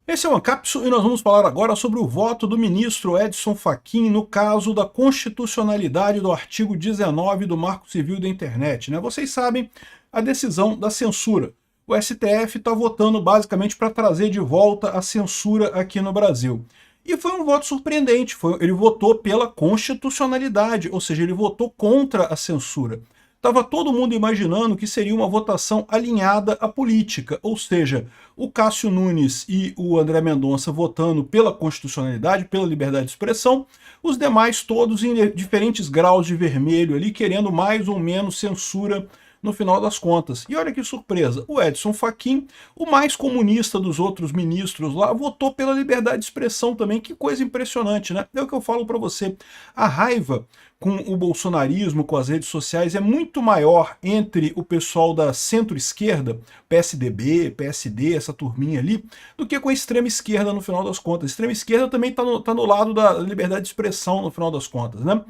Esse é o Ancapsu e nós vamos falar agora sobre o voto do ministro Edson Fachin no caso da constitucionalidade do artigo 19 do Marco Civil da Internet. Vocês sabem a decisão da censura. O STF está votando basicamente para trazer de volta a censura aqui no Brasil. E foi um voto surpreendente, ele votou pela constitucionalidade, ou seja, ele votou contra a censura. Estava todo mundo imaginando que seria uma votação alinhada à política, ou seja, o Cássio Nunes e o André Mendonça votando pela constitucionalidade, pela liberdade de expressão, os demais todos em diferentes graus de vermelho ali, querendo mais ou menos censura no final das contas. E olha que surpresa, o Edson Fachin, o mais comunista dos outros ministros lá, votou pela liberdade de expressão também. Que coisa impressionante, né? É o que eu falo para você. A raiva com o bolsonarismo, com as redes sociais, é muito maior entre o pessoal da centro-esquerda, PSDB, PSD, essa turminha ali, do que com a extrema-esquerda no final das contas. A extrema-esquerda também tá no lado da liberdade de expressão no final das contas, né?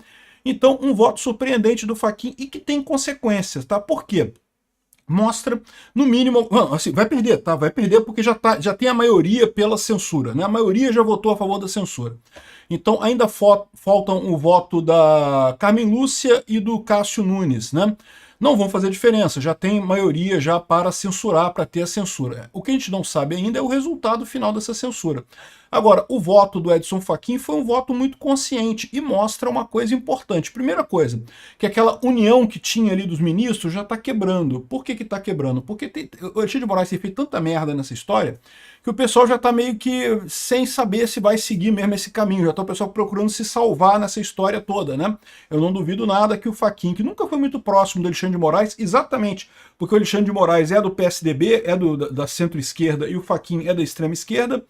Então, um voto surpreendente do Fachin e que tem consequências, tá? Por quê? Mostra, no mínimo, não, assim, vai perder, tá? Vai perder porque já tem a maioria pela censura, né? A maioria já votou a favor da censura. Então, ainda faltam o voto da Carmen Lúcia e do Cássio Nunes, né? Não vão fazer diferença, já tem maioria já para censurar, para ter a censura. O que a gente não sabe ainda é o resultado final dessa censura. Agora, o voto do Edson Fachin foi um voto muito consciente e mostra uma coisa importante. Primeira coisa, que aquela união que tinha ali dos ministros já está quebrando. Por que está quebrando? Porque o Alexandre de Moraes tem feito tanta merda nessa história que o pessoal já está meio que sem saber se vai seguir mesmo esse caminho. Já está o pessoal procurando se salvar nessa história toda, né? Eu não duvido nada que o Fachin, que nunca foi muito próximo do Alexandre de Moraes, exatamente porque o Alexandre de Moraes é do PSDB, é da centro-esquerda, e o Fachin é da extrema-esquerda,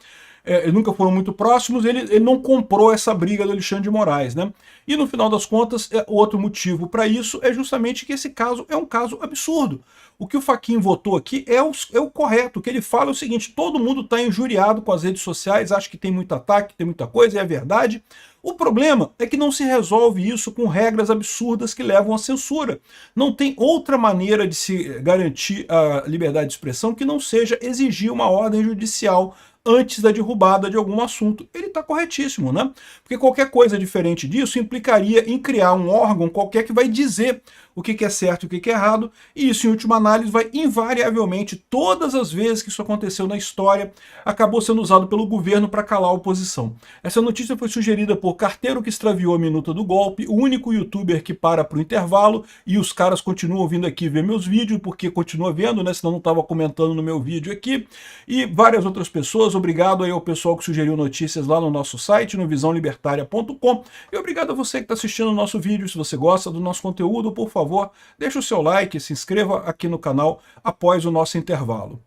eles nunca foram muito próximos, ele não comprou essa briga do Alexandre de Moraes, né? E no final das contas, o outro motivo para isso é justamente que esse caso é um caso absurdo. O que o Fachin votou aqui é o correto. O que ele fala é o seguinte: todo mundo está injuriado com as redes sociais, acha que tem muito ataque, tem muita coisa, e é verdade. O problema é que não se resolve isso com regras absurdas que levam à censura. Não tem outra maneira de se garantir a liberdade de expressão que não seja exigir uma ordem judicial antes da derrubada de algum assunto. Ele está corretíssimo, né? Porque qualquer coisa diferente disso implicaria em criar um órgão qualquer que vai dizer o que é certo e o que é errado, e isso, em última análise, vai invariavelmente, todas as vezes que isso aconteceu na história, acabou sendo usado pelo governo para calar a oposição. Essa notícia foi sugerida por Carteiro, que extraviou a minuta do golpe, o único youtuber que para o intervalo, e os caras continuam vindo aqui ver meus vídeos, porque continua vendo, né? Senão não estava comentando no meu vídeo aqui, e várias outras pessoas. Obrigado aí ao pessoal que sugeriu notícias lá no nosso site, no visãolibertaria.com, e obrigado a você que está assistindo o nosso vídeo. Se você gosta do nosso conteúdo, por favor, deixe o seu like, se inscreva aqui no canal após o nosso intervalo.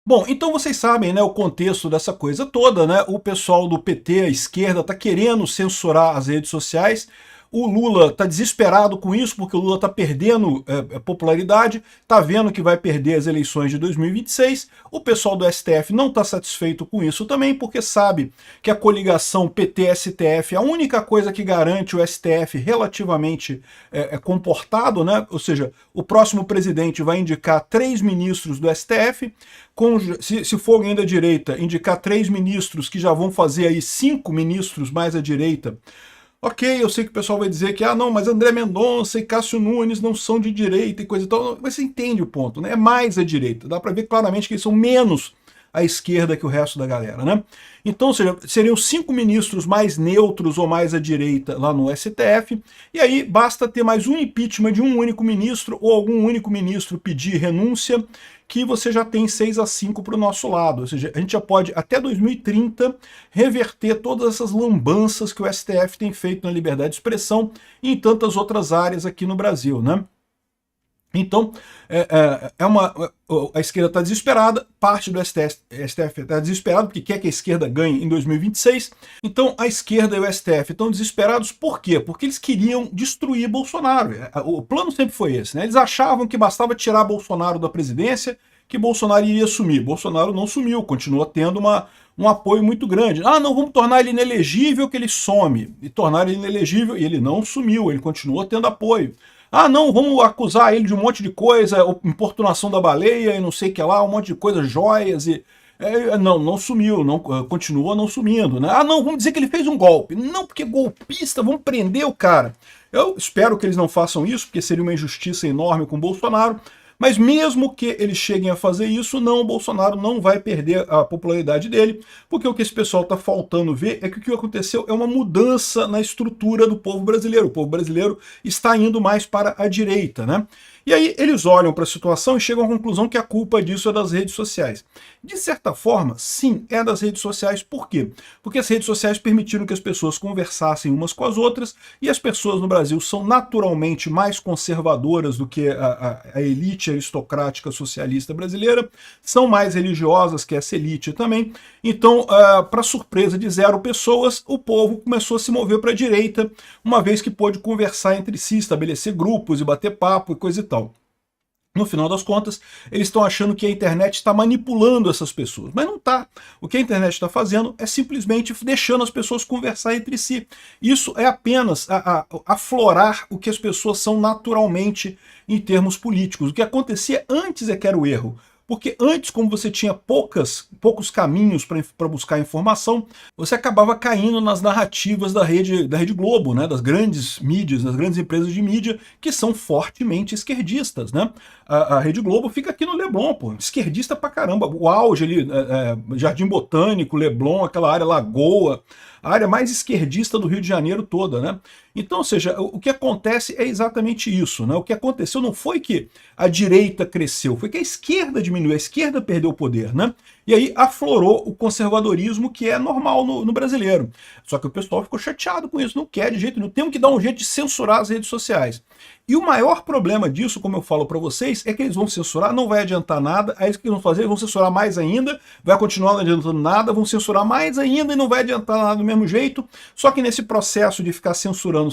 Bom, então vocês sabem, né, o contexto dessa coisa toda, né? O pessoal do PT, a esquerda, está querendo censurar as redes sociais. O Lula está desesperado com isso, porque o Lula está perdendo popularidade, está vendo que vai perder as eleições de 2026. O pessoal do STF não está satisfeito com isso também, porque sabe que a coligação PT-STF é a única coisa que garante o STF relativamente comportado, né? Ou seja, o próximo presidente vai indicar 3 ministros do STF, se for alguém da direita, indicar 3 ministros que já vão fazer aí 5 ministros mais à direita. Ok, eu sei que o pessoal vai dizer que, não, mas André Mendonça e Cássio Nunes não são de direita e coisa e tal. Mas você entende o ponto, né? É mais a direita. Dá para ver claramente que eles são menos à esquerda que o resto da galera, né? Então, ou seja, seriam 5 ministros mais neutros ou mais à direita lá no STF, e aí basta ter mais um impeachment de um único ministro ou algum único ministro pedir renúncia, que você já tem 6-5 para o nosso lado. Ou seja, a gente já pode, até 2030, reverter todas essas lambanças que o STF tem feito na liberdade de expressão e em tantas outras áreas aqui no Brasil, né? Então, a esquerda está desesperada, parte do STF está desesperado porque quer que a esquerda ganhe em 2026. Então, a esquerda e o STF estão desesperados por quê? Porque eles queriam destruir Bolsonaro. O plano sempre foi esse, né? Eles achavam que bastava tirar Bolsonaro da presidência, que Bolsonaro iria sumir. Bolsonaro não sumiu, continua tendo um apoio muito grande. Não, vamos tornar ele inelegível que ele some. E tornar ele inelegível, e ele não sumiu, ele continua tendo apoio. Não, vamos acusar ele de um monte de coisa, importunação da baleia e não sei o que lá, um monte de coisa, joias Não, não sumiu, não, continua não sumindo, né? Ah, não, vamos dizer que ele fez um golpe. Não, porque golpista, vamos prender o cara. Eu espero que eles não façam isso, porque seria uma injustiça enorme com o Bolsonaro. Mas mesmo que eles cheguem a fazer isso, não, o Bolsonaro não vai perder a popularidade dele, porque o que esse pessoal está faltando ver é que o que aconteceu é uma mudança na estrutura do povo brasileiro. O povo brasileiro está indo mais para a direita, né? E aí eles olham para a situação e chegam à conclusão que a culpa disso é das redes sociais. De certa forma, sim, é das redes sociais. Por quê? Porque as redes sociais permitiram que as pessoas conversassem umas com as outras, e as pessoas no Brasil são naturalmente mais conservadoras do que a elite aristocrática socialista brasileira, são mais religiosas que essa elite também. Então, para surpresa de zero pessoas, o povo começou a se mover para a direita, uma vez que pôde conversar entre si, estabelecer grupos e bater papo e coisa e tal. No final das contas, eles estão achando que a internet está manipulando essas pessoas, mas não está. O que a internet está fazendo é simplesmente deixando as pessoas conversar entre si. Isso é apenas aflorar o que as pessoas são naturalmente em termos políticos. O que acontecia antes é que era o erro. Porque antes, como você tinha poucos caminhos para buscar informação, você acabava caindo nas narrativas da Rede Globo, né, das grandes mídias, das grandes empresas de mídia, que são fortemente esquerdistas. Né? A Rede Globo fica aqui no Leblon, pô, esquerdista pra caramba. O auge ali, Jardim Botânico, Leblon, aquela área Lagoa, a área mais esquerdista do Rio de Janeiro toda, né? Então, ou seja, o que acontece é exatamente isso, né? O que aconteceu não foi que a direita cresceu, foi que a esquerda diminuiu, a esquerda perdeu o poder, né? E aí aflorou o conservadorismo, que é normal no brasileiro. Só que o pessoal ficou chateado com isso, não quer de jeito nenhum, temos que dar um jeito de censurar as redes sociais. E o maior problema disso, como eu falo para vocês, é que eles vão censurar, não vai adiantar nada, aí o que eles vão fazer? Eles vão censurar mais ainda, vai continuar não adiantando nada, vão censurar mais ainda e não vai adiantar nada do mesmo jeito, só que nesse processo de ficar censurando,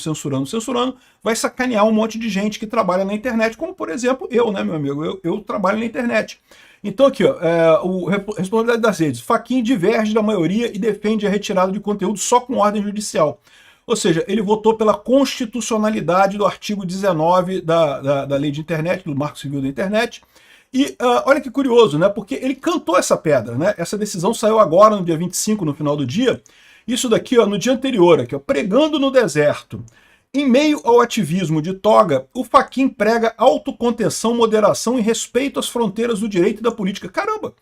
vai sacanear um monte de gente que trabalha na internet, como por exemplo eu, né, meu amigo, eu trabalho na internet. Então aqui, ó, responsabilidade das redes. Fachin diverge da maioria e defende a retirada de conteúdo só com ordem judicial. Ou seja, ele votou pela constitucionalidade do artigo 19 da lei de internet, do Marco Civil da Internet. E olha que curioso, né? Porque ele cantou essa pedra, né? Essa decisão saiu agora, no dia 25, no final do dia. Isso daqui, ó, no dia anterior, aqui, ó, pregando no deserto. Em meio ao ativismo de toga, o Fachin prega autocontenção, moderação e respeito às fronteiras do direito e da política. Caramba!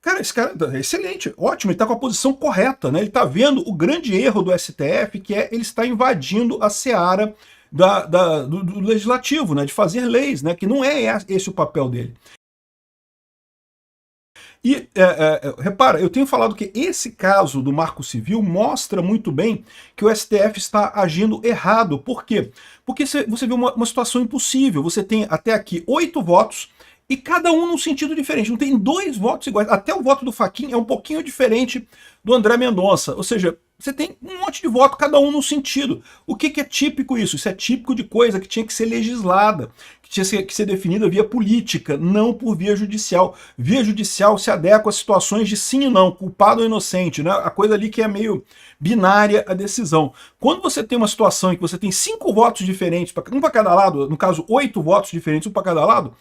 Cara, esse cara é excelente, ótimo, ele está com a posição correta, né? Ele está vendo o grande erro do STF, que é ele está invadindo a seara do legislativo, né? De fazer leis, né? Que não é esse o papel dele. E, repara, eu tenho falado que esse caso do Marco Civil mostra muito bem que o STF está agindo errado. Por quê? Porque você vê uma situação impossível. Você tem até aqui 8 votos, e cada um num sentido diferente. Não tem 2 votos iguais. Até o voto do Fachin é um pouquinho diferente do André Mendonça. Ou seja, você tem um monte de voto, cada um num sentido. O que é típico isso? Isso é típico de coisa que tinha que ser legislada, que tinha que ser definida via política, não por via judicial. Via judicial se adequa a situações de sim e não, culpado ou inocente, né? A coisa ali que é meio binária a decisão. Quando você tem uma situação em que você tem 5 votos diferentes, um para cada lado, no caso 8 votos diferentes, um para cada lado,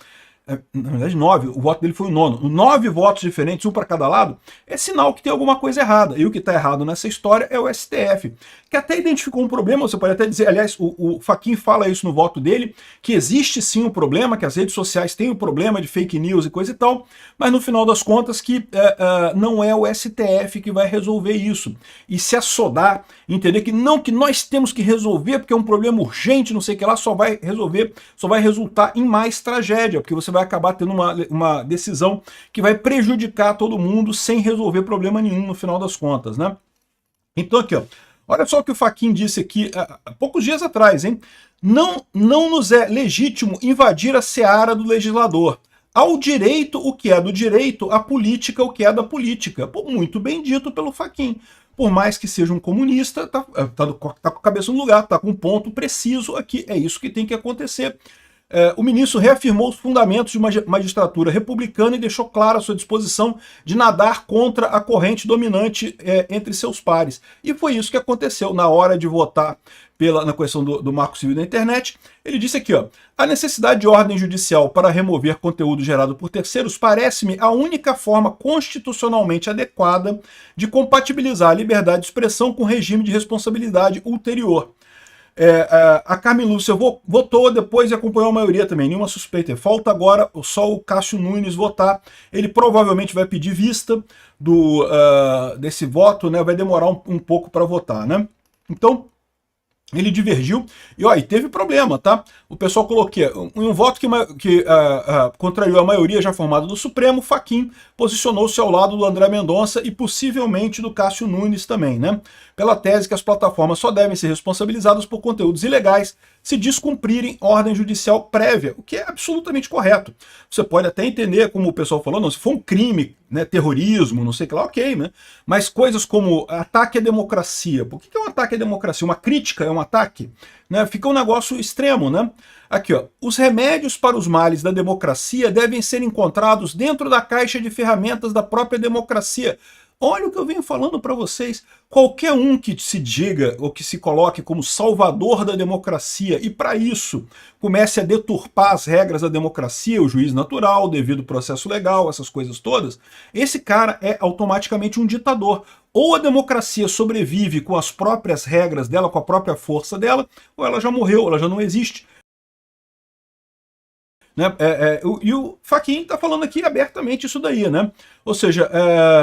na verdade 9, o voto dele foi o 9º, 9 votos diferentes, um para cada lado, é sinal que tem alguma coisa errada. E o que está errado nessa história é o STF, que até identificou um problema. Você pode até dizer, aliás, o Fachin fala isso no voto dele, que existe sim um problema, que as redes sociais têm um problema de fake news e coisa e tal, mas no final das contas que não é o STF que vai resolver isso. E se assodar, entender que não, que nós temos que resolver porque é um problema urgente, não sei o que lá, só vai resultar em mais tragédia, porque você vai acabar tendo uma decisão que vai prejudicar todo mundo sem resolver problema nenhum no final das contas, né? Então aqui, ó, olha só o que o Fachin disse aqui há poucos dias atrás, hein? Não nos é legítimo invadir a seara do legislador. Ao direito o que é do direito, à política o que é da política. Pô, muito bem dito pelo Fachin. Por mais que seja um comunista, tá com a cabeça no lugar, tá com um ponto preciso aqui. É isso que tem que acontecer. o ministro reafirmou os fundamentos de uma magistratura republicana e deixou clara a sua disposição de nadar contra a corrente dominante entre seus pares. E foi isso que aconteceu na hora de votar na questão do Marco Civil da Internet. Ele disse aqui, ó, a necessidade de ordem judicial para remover conteúdo gerado por terceiros parece-me a única forma constitucionalmente adequada de compatibilizar a liberdade de expressão com o regime de responsabilidade ulterior. A Carmen Lúcia votou depois e acompanhou a maioria também, nenhuma suspeita. Falta agora só o Cássio Nunes votar. Ele provavelmente vai pedir vista desse voto, né? Vai demorar um pouco para votar, né? Então, ele divergiu e teve problema, tá? O pessoal colocou aqui, um voto que contrariou a maioria já formada do Supremo. Fachin posicionou-se ao lado do André Mendonça e possivelmente do Cássio Nunes também, né? Pela tese que as plataformas só devem ser responsabilizadas por conteúdos ilegais se descumprirem ordem judicial prévia, o que é absolutamente correto. Você pode até entender, como o pessoal falou, não, se for um crime, né, terrorismo, não sei o que lá, ok, né? Mas coisas como ataque à democracia, por que é um ataque à democracia? Uma crítica é um ataque? Né? Fica um negócio extremo, né? Aqui, ó, os remédios para os males da democracia devem ser encontrados dentro da caixa de ferramentas da própria democracia. Olha o que eu venho falando para vocês. Qualquer um que se diga ou que se coloque como salvador da democracia e para isso comece a deturpar as regras da democracia, o juiz natural, o devido processo legal, essas coisas todas, esse cara é automaticamente um ditador. Ou a democracia sobrevive com as próprias regras dela, com a própria força dela, ou ela já morreu, ela já não existe. Né? E o Fachin está falando aqui abertamente isso daí, né? Ou seja,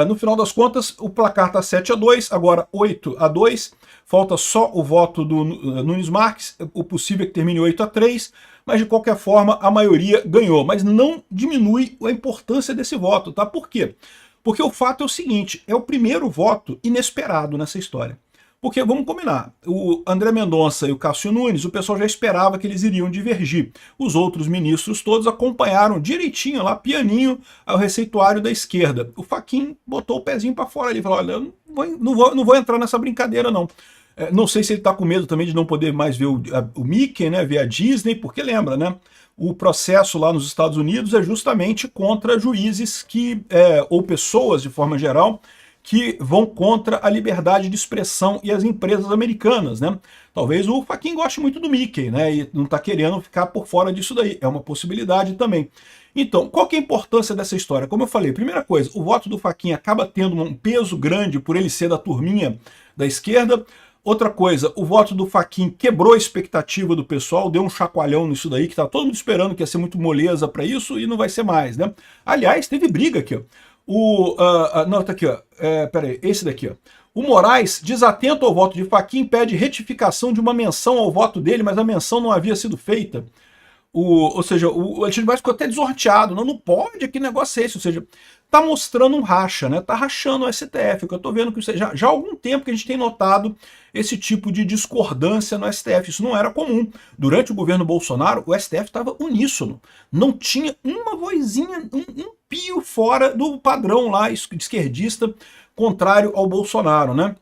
no final das contas, o placar está 7-2, agora 8-2, falta só o voto do Nunes Marques, o possível é que termine 8-3, mas de qualquer forma a maioria ganhou, mas não diminui a importância desse voto, tá? Por quê? Porque o fato é o seguinte, é o primeiro voto inesperado nessa história. Porque, vamos combinar, o André Mendonça e o Cássio Nunes, o pessoal já esperava que eles iriam divergir. Os outros ministros todos acompanharam direitinho lá, pianinho, ao receituário da esquerda. O Fachin botou o pezinho para fora ali e falou, olha, eu não vou entrar nessa brincadeira não. Não sei se ele está com medo também de não poder mais ver o Mickey, né, ver a Disney, porque lembra, né? O processo lá nos Estados Unidos é justamente contra juízes ou pessoas, de forma geral, que vão contra a liberdade de expressão e as empresas americanas, né? Talvez o Fachin goste muito do Mickey, né? E não está querendo ficar por fora disso daí. É uma possibilidade também. Então, qual que é a importância dessa história? Como eu falei, primeira coisa, o voto do Fachin acaba tendo um peso grande por ele ser da turminha da esquerda. Outra coisa, o voto do Fachin quebrou a expectativa do pessoal, deu um chacoalhão nisso daí, que tá todo mundo esperando que ia ser muito moleza para isso e não vai ser mais, né? Aliás, teve briga aqui, ó. Não, tá aqui, ó. Peraí, esse daqui, ó. O Moraes, desatento ao voto de Fachin, pede retificação de uma menção ao voto dele, mas a menção não havia sido feita. Ou seja, o Alexandre Moraes ficou até desorteado. Não pode, que negócio é esse? Ou seja, tá mostrando um racha, né? Tá rachando o STF. Que eu tô vendo que já há algum tempo que a gente tem notado esse tipo de discordância no STF. Isso não era comum. Durante o governo Bolsonaro, o STF estava uníssono. Não tinha uma vozinha, um pio fora do padrão lá esquerdista contrário ao Bolsonaro, né?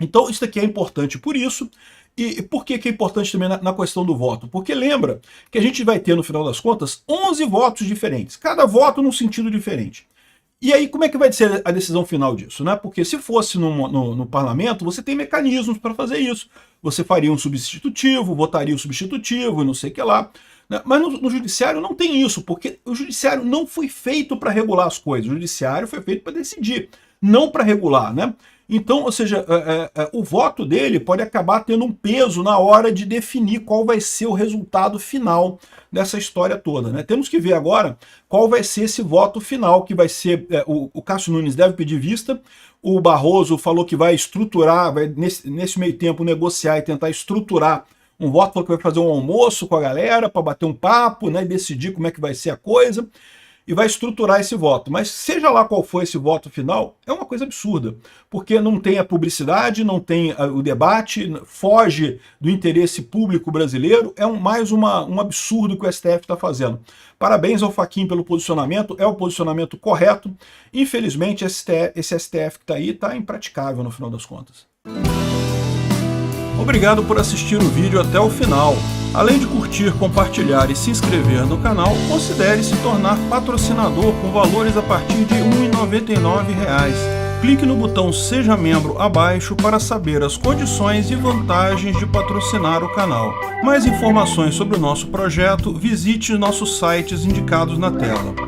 Então isso aqui é importante por isso. E por que é importante também na questão do voto? Porque lembra que a gente vai ter, no final das contas, 11 votos diferentes. Cada voto num sentido diferente. E aí, como é que vai ser a decisão final disso, né? Porque se fosse no parlamento, você tem mecanismos para fazer isso. Você faria um substitutivo, votaria o substitutivo e não sei o que lá. Né? Mas no judiciário não tem isso, porque o judiciário não foi feito para regular as coisas. O judiciário foi feito para decidir, não para regular, né? Então, ou seja, o voto dele pode acabar tendo um peso na hora de definir qual vai ser o resultado final dessa história toda, né? Temos que ver agora qual vai ser esse voto final, que vai ser... o Cássio Nunes deve pedir vista, o Barroso falou que vai estruturar, vai nesse meio tempo negociar e tentar estruturar um voto, falou que vai fazer um almoço com a galera para bater um papo, né, e decidir como é que vai ser a coisa, e vai estruturar esse voto. Mas seja lá qual for esse voto final, é uma coisa absurda, porque não tem a publicidade, não tem o debate, foge do interesse público brasileiro, é mais um absurdo que o STF está fazendo. Parabéns ao Fachin pelo posicionamento, é o posicionamento correto. Infelizmente, esse STF que está aí está impraticável no final das contas. Obrigado por assistir o vídeo até o final. Além de curtir, compartilhar e se inscrever no canal, considere se tornar patrocinador com valores a partir de R$ 1,99. Clique no botão Seja Membro abaixo para saber as condições e vantagens de patrocinar o canal. Mais informações sobre o nosso projeto, visite nossos sites indicados na tela.